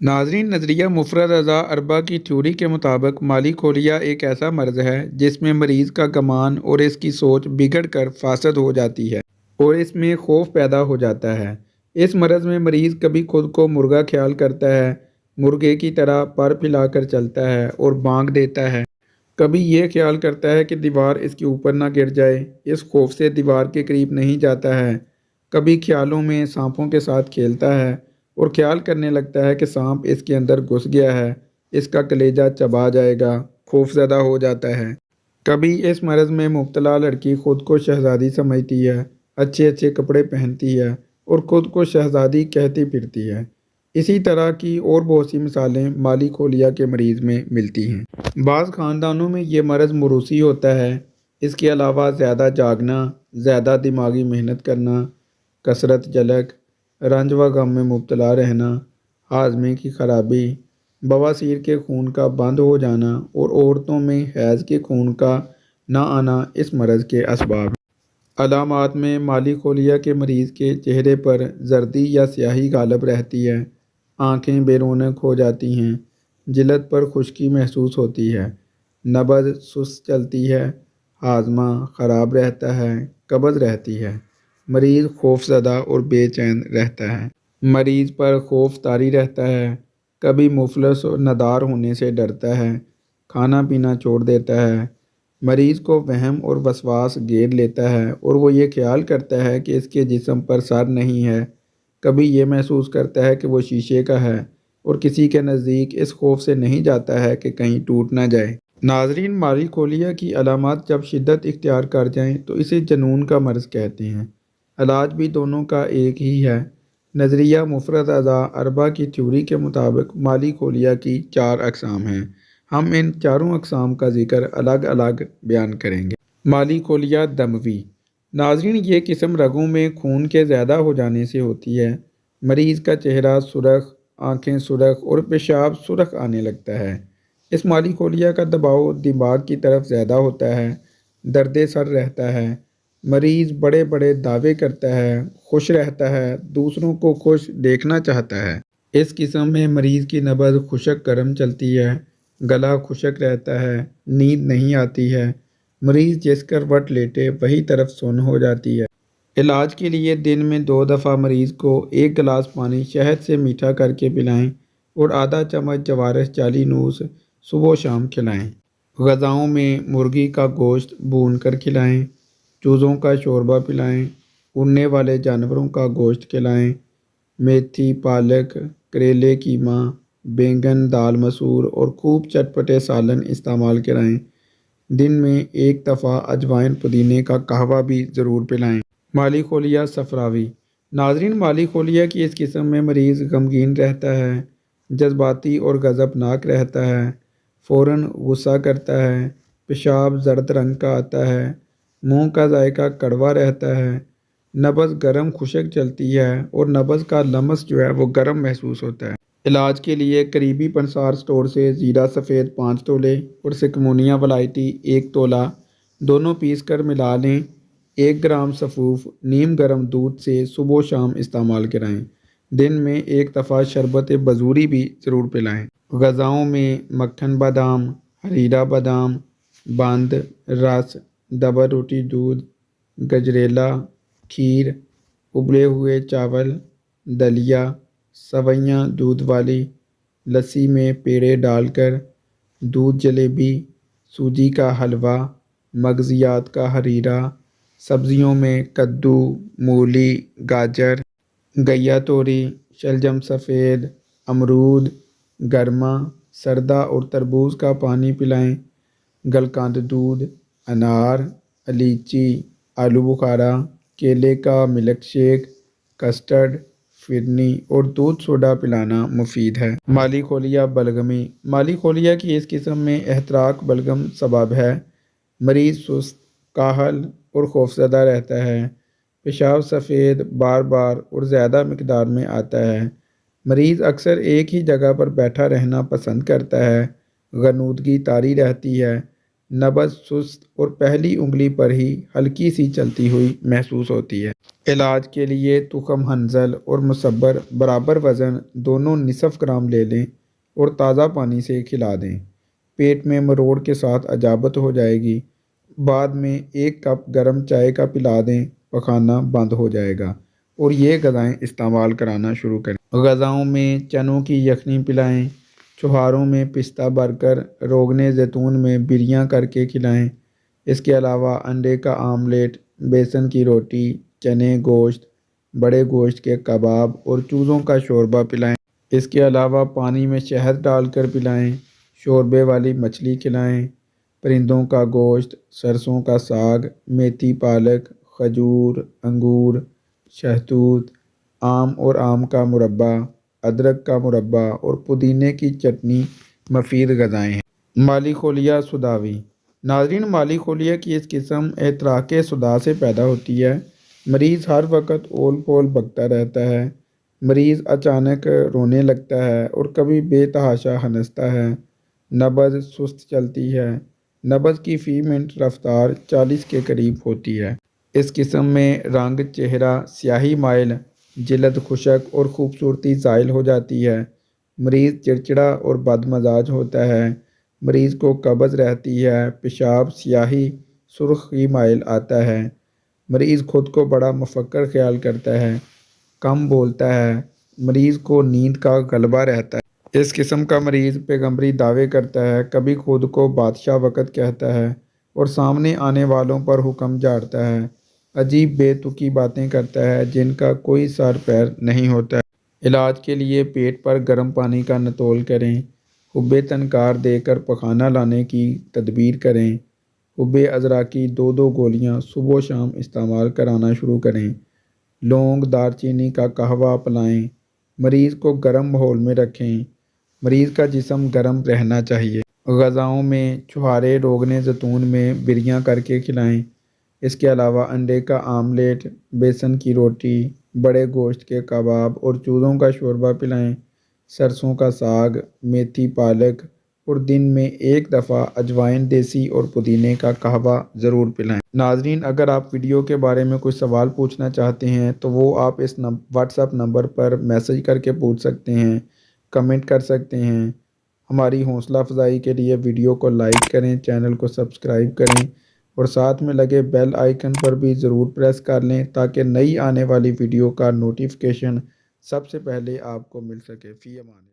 ناظرین، نظریہ مفرد اعضاء اربعہ کی تھیوری کے مطابق مالی کھولیا ایک ایسا مرض ہے جس میں مریض کا گمان اور اس کی سوچ بگڑ کر فاسد ہو جاتی ہے اور اس میں خوف پیدا ہو جاتا ہے۔ اس مرض میں مریض کبھی خود کو مرغا خیال کرتا ہے، مرغے کی طرح پر پھیلا کر چلتا ہے اور بانگ دیتا ہے۔ کبھی یہ خیال کرتا ہے کہ دیوار اس کے اوپر نہ گر جائے، اس خوف سے دیوار کے قریب نہیں جاتا ہے۔ کبھی خیالوں میں سانپوں کے ساتھ کھیلتا ہے اور خیال کرنے لگتا ہے کہ سانپ اس کے اندر گھس گیا ہے، اس کا کلیجہ چبا جائے گا، خوف زدہ ہو جاتا ہے۔ کبھی اس مرض میں مبتلا لڑکی خود کو شہزادی سمجھتی ہے، اچھے اچھے کپڑے پہنتی ہے اور خود کو شہزادی کہتی پھرتی ہے۔ اسی طرح کی اور بہت سی مثالیں مالی کھولیا کے مریض میں ملتی ہیں۔ بعض خاندانوں میں یہ مرض موروثی ہوتا ہے۔ اس کے علاوہ زیادہ جاگنا، زیادہ دماغی محنت کرنا، کثرت جلک، رنج و غم میں مبتلا رہنا، ہاضمے کی خرابی، بواسیر کے خون کا بند ہو جانا اور عورتوں میں حیض کے خون کا نہ آنا اس مرض کے اسباب ہیں۔ علامات میں مالی کھولیا کے مریض کے چہرے پر زردی یا سیاہی غالب رہتی ہے، آنکھیں بے رونق ہو جاتی ہیں، جلد پر خشکی محسوس ہوتی ہے، نبض سست چلتی ہے، ہاضمہ خراب رہتا ہے، قبض رہتی ہے، مریض خوف زدہ اور بے چین رہتا ہے، مریض پر خوف طاری رہتا ہے، کبھی مفلس اور ندار ہونے سے ڈرتا ہے، کھانا پینا چھوڑ دیتا ہے، مریض کو وہم اور وسواس گھیر لیتا ہے اور وہ یہ خیال کرتا ہے کہ اس کے جسم پر سر نہیں ہے، کبھی یہ محسوس کرتا ہے کہ وہ شیشے کا ہے اور کسی کے نزدیک اس خوف سے نہیں جاتا ہے کہ کہیں ٹوٹ نہ جائے۔ ناظرین، مالی کھولیا کی علامات جب شدت اختیار کر جائیں تو اسے جنون کا مرض کہتے ہیں۔ علاج بھی دونوں کا ایک ہی ہے۔ نظریہ مفرد اعضاء اربعہ کی تھیوری کے مطابق مالی کھولیا کی 4 اقسام ہیں۔ ہم ان چاروں اقسام کا ذکر الگ الگ بیان کریں گے۔ مالی کھولیا دموی۔ ناظرین، یہ قسم رگوں میں خون کے زیادہ ہو جانے سے ہوتی ہے۔ مریض کا چہرہ سرخ، آنکھیں سرخ اور پیشاب سرخ آنے لگتا ہے۔ اس مالی کھولیا کا دباؤ دماغ کی طرف زیادہ ہوتا ہے، درد سر رہتا ہے، مریض بڑے بڑے دعوے کرتا ہے، خوش رہتا ہے، دوسروں کو خوش دیکھنا چاہتا ہے۔ اس قسم میں مریض کی نبض خشک گرم چلتی ہے، گلا خشک رہتا ہے، نیند نہیں آتی ہے، مریض جس کروٹ لیٹے وہی طرف سن ہو جاتی ہے۔ علاج کے لیے دن میں 2 دفعہ مریض کو 1 گلاس پانی شہد سے میٹھا کر کے پلائیں اور آدھا چمچ جوارس جعلی نوس صبح و شام کھلائیں۔ غذاؤں میں مرغی کا گوشت بھون کر کھلائیں، چوزوں کا شوربہ پلائیں، اڑنے والے جانوروں کا گوشت کھلائیں، میتھی، پالک، کریلے کیما، بینگن، دال مسور اور خوب چٹپٹے سالن استعمال کرائیں۔ دن میں 1 دفعہ اجوائن پودینے کا قہوہ بھی ضرور پلائیں۔ مالی کھولیا صفراوی۔ ناظرین، مالی کھولیا کی اس قسم میں مریض غمگین رہتا ہے، جذباتی اور غضبناک رہتا ہے، فوراً غصہ کرتا ہے، پیشاب زرد رنگ کا آتا ہے، منہ کا ذائقہ کڑوا رہتا ہے، نبض گرم خشک چلتی ہے اور نبض کا لمس جو ہے وہ گرم محسوس ہوتا ہے۔ علاج کے لیے قریبی پنسار سٹور سے زیرہ سفید 5 تولے اور سکمونیا ولائٹی 1 تولہ دونوں پیس کر ملا لیں۔ 1 گرام سفوف نیم گرم دودھ سے صبح و شام استعمال کرائیں۔ دن میں 1 دفعہ شربت بزوری بھی ضرور پلائیں۔ غذاؤں میں مکھن بادام، حریرہ بادام، بند، رس، ڈبل روٹی دودھ، گجریلا، کھیر، ابلے ہوئے چاول، دلیا، سویاں دودھ والی، لسی میں پیڑے ڈال کر، دودھ جلیبی، سوجی کا حلوہ، مغزیات کا حریرہ، سبزیوں میں کدو، مولی، گاجر، گیا توری، شلجم سفید، امرود، گرما، سردہ اور تربوز کا پانی پلائیں۔ گلقند دودھ، انار، الیچی، آلو بخارا، کیلے کا ملک شیک، کسٹرڈ، فرنی اور دودھ سوڈا پلانا مفید ہے۔ مالی کھولیا بلغمی۔ مالی کھولیا کی اس قسم میں احتراق بلغم سبب ہے، مریض سست، کاہل اور خوفزدہ رہتا ہے، پیشاب سفید بار بار اور زیادہ مقدار میں آتا ہے، مریض اکثر ایک ہی جگہ پر بیٹھا رہنا پسند کرتا ہے، غنودگی طاری رہتی ہے، نبض سست اور پہلی انگلی پر ہی ہلکی سی چلتی ہوئی محسوس ہوتی ہے۔ علاج کے لیے تخم ہنزل اور مصبر برابر وزن دونوں نصف گرام لے لیں اور تازہ پانی سے کھلا دیں۔ پیٹ میں مروڑ کے ساتھ اجابت ہو جائے گی۔ بعد میں 1 کپ گرم چائے کا پلا دیں، پخانا بند ہو جائے گا اور یہ غذائیں استعمال کرانا شروع کریں۔ غذاؤں میں چنوں کی یخنی پلائیں، چھہاروں میں پستہ بھر کر روغن زیتون میں بریاں کر کے کھلائیں۔ اس کے علاوہ انڈے کا آملیٹ، بیسن کی روٹی، چنے گوشت، بڑے گوشت کے کباب اور چوزوں کا شوربہ پلائیں۔ اس کے علاوہ پانی میں شہد ڈال کر پلائیں، شوربے والی مچھلی کھلائیں، پرندوں کا گوشت، سرسوں کا ساگ، میتھی پالک، کھجور، انگور، شہتوت، آم اور آم کا مربع، ادرک کا مربع اور پودینے کی چٹنی مفید غذائیں ہیں۔ مالی خولیا صداوی۔ ناظرین، مالی خولیا کی اس قسم احتراق صداع سے پیدا ہوتی ہے۔ مریض ہر وقت اول پول بکتا رہتا ہے، مریض اچانک رونے لگتا ہے اور کبھی بے تحاشا ہنستا ہے۔ نبض سست چلتی ہے۔ نبض کی فی منٹ رفتار 40 کے قریب ہوتی ہے۔ اس قسم میں رنگ چہرہ سیاہی مائل، جلد خشک اور خوبصورتی زائل ہو جاتی ہے۔ مریض چڑچڑا اور بد مزاج ہوتا ہے۔ مریض کو قبض رہتی ہے، پیشاب سیاہی سرخی مائل آتا ہے۔ مریض خود کو بڑا مفکر خیال کرتا ہے، کم بولتا ہے۔ مریض کو نیند کا غلبہ رہتا ہے۔ اس قسم کا مریض پیغمبری دعوے کرتا ہے، کبھی خود کو بادشاہ وقت کہتا ہے اور سامنے آنے والوں پر حکم جھاڑتا ہے۔ عجیب بے تکی باتیں کرتا ہے جن کا کوئی سر پیر نہیں ہوتا ہے۔ علاج کے لیے پیٹ پر گرم پانی کا نتول کریں، حب تنکار دے کر پخانہ لانے کی تدبیر کریں۔ حب عذرا کی 2 گولیاں صبح و شام استعمال کرانا شروع کریں۔ لونگ دار چینی کا قہوہ پلائیں۔ مریض کو گرم ماحول میں رکھیں۔ مریض کا جسم گرم رہنا چاہیے۔ غذاؤں میں چھہارے روغن زیتون میں بریاں کر کے کھلائیں۔ اس کے علاوہ انڈے کا آملیٹ، بیسن کی روٹی، بڑے گوشت کے کباب اور چوزوں کا شوربہ پلائیں۔ سرسوں کا ساگ، میتھی پالک اور دن میں 1 دفعہ اجوائن دیسی اور پودینے کا قہوہ ضرور پلائیں۔ ناظرین، اگر آپ ویڈیو کے بارے میں کوئی سوال پوچھنا چاہتے ہیں تو وہ آپ اس واٹس ایپ نمبر پر میسج کر کے پوچھ سکتے ہیں، کمنٹ کر سکتے ہیں۔ ہماری حوصلہ افزائی کے لیے ویڈیو کو لائک کریں، چینل کو سبسکرائب کریں اور ساتھ میں لگے بیل آئیکن پر بھی ضرور پریس کر لیں تاکہ نئی آنے والی ویڈیو کا نوٹیفیکیشن سب سے پہلے آپ کو مل سکے۔ فی امان اللہ۔